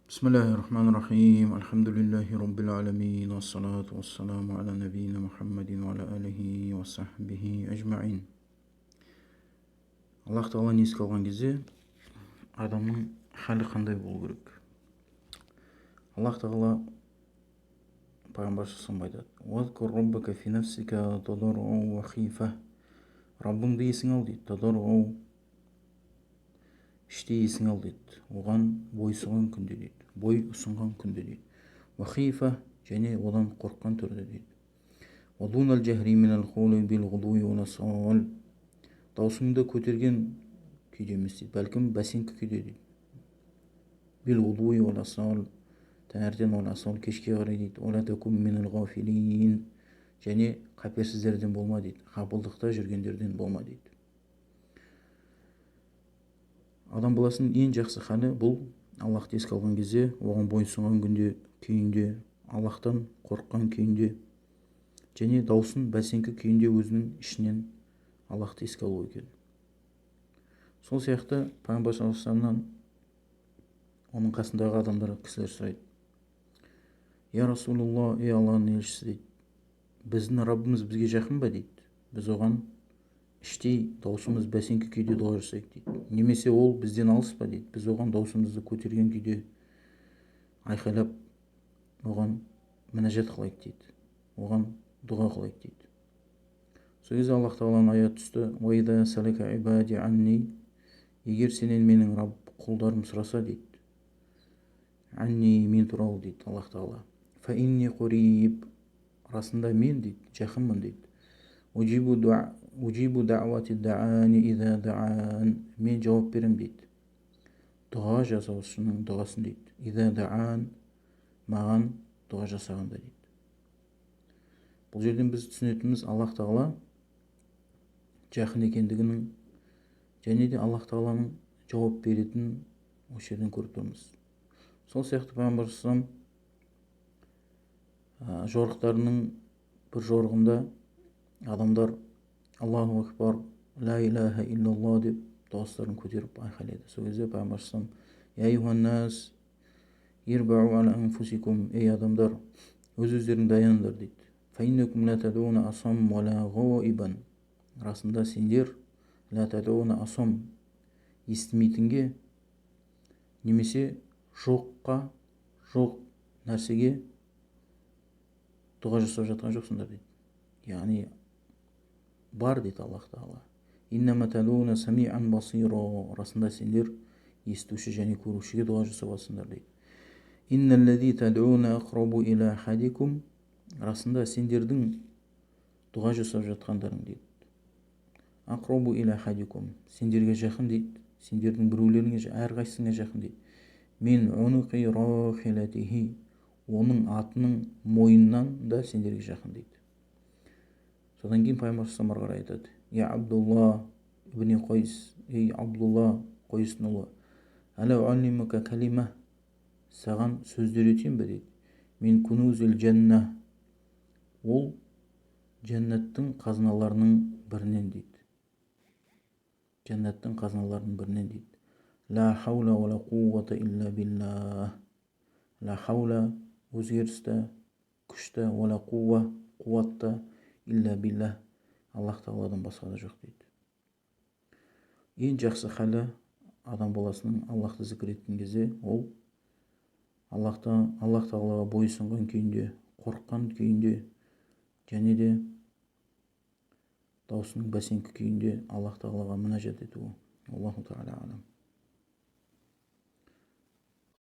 بسم الله الرحمن الرحيم الحمد لله رب العالمين والصلاة والسلام على نبينا محمد وعلى آله وصحبه أجمعين. Аллах Тағаланы еске алған кезде адамның халі қандай болу керек? Аллах Тағала пайғамбарымыз айтады: "Уазкур раббака фи нафсика тадарруан ва хифа". Раббыңды есіңе ал дейді. Тадарруан іштей есіңе ал дейді. Оған бойсұнған күнде дейді. Бой ұсынған күнде дейді. Ва хифа және одан қорыққан түрде дейді. Вадунал жахри минал қаули бил ғудуи ва насал. Даусыңды көтерген күйде емес дейді, бәлкім бәсеңкі күйде дейді. Бил ғудуи ва насал, таңертең ва насал, кешке қарай дейді. Ва ла такун минал ғафилин, және қаперсіздерден болма дейді, ғапылдықта жүргендерден болма дейді. Адам баласының ең жақсы халі бұл Аллахты еске алған кезде, оған бойсұнған күнде, күйінде, Аллахтан қорыққан күйінде, және даусын бәсеңкі күйінде өзінің ішінен Аллахты еске алу екен. Сол сияқты пайғамбар саллаллаху алейхи вассаламнан оның қасындағы адамдар, кісілер сұрайды: "Я Расулулла, ей Аллахның елшісі" дейді, "біздің Раббымыз бізге жақын ба" дейді. "Біз оған іштей даусымыз бәсеңкі күйде дұға жасайық" дейді. "Немесе ол бізден алыс па" дейді. "Біз оған даусымызды көтерген күйде айқайлап оған мінәжат қылайық" дейді. "Оған дұға қылайық" дейді. Сол кезде Аллах Тағаланың аят түсті: "Ва иза салака ибади анни", егер сенен менің Рабб құлдарым сұраса дейді, анни, мен туралы дейді Аллах Тағала, фа инни қуриб, расында мен дейді жақынмын дейді, уджибу даъвати даани иза даан, мен жауап берем дейді дұға жасаушының дұғасын дейді, иза даан, маған дұға жасағанда дейді. Бұл жерден біз түсінетініміз Аллах Тағала жақын екендігінің және де Аллах Тағаланың жауап беретінін осы жерден көріп тұрмыз. Сол сияқты пайғамбар саллаллаху алейхи вассалам жорықтарының бір жорығында адамдар Аллаху акбар, ла илаха иллаллах деп дауыстарын көтеріп айқайлайды. Сол кезде пайғамбар саллаллаху алейхи вассалам: "Я юханнас, ирбау аля анфусикум", ей адамдар, өз-өздерің даяныңдар дейді. "Фа иннакум ла тадуна асам ва ла ғаибан", расында сендер ла тадуна асам, естімейтінге немесе жоқ нәрсеге дұға жасап жатқан жоқсыңдар дейді. Яғни бар дейді Аллах Тағала. "Иннама тадуна самиан басиро", расында сендер естуші және көрушіге дұға жасап жатсыңдар дейді. "Инналлази тадуна ақрабу иля ахадикум", расында сендердің дұға жасап жатқандарың дейді. Ақрабу иля ахадикум, сендерге жақын дейді, сендердің біреулеріңе, әрқайсысыңа жақын дейді. Мен унуқи рахилатихи, оның атының мойнынан да сендерге жақын дейді. Содан кейін пайғамбар саллаллаху алейхи вассалам айтады: "Я Абдулла ибн Қойс, ей Абдулла Қойстың ұлы, әла уаллимука калима, саған сөздер етейін бе" дейді. "Мен кунузил джанна", ол жәннаттың қазыналарының бірінен дейді. Жәннаттың қазыналарының бірінен дейді. "Ла хаула ва ла қуввата илля биллах", ла хаула өзгерісті, күшті, ва ла қувва қуатты, илля биллах, Аллах Тағаладан басқа да жоқ дейді. Ең жақсы халі адам баласының Аллахты зікір еткен кезде ол Аллах Тағалаға бойсұнған күйінде, қорыққан күйінде және де даусының бәсеңкі күйінде Аллах Тағалаға мінәжат етуі. Аллаху тағала алам.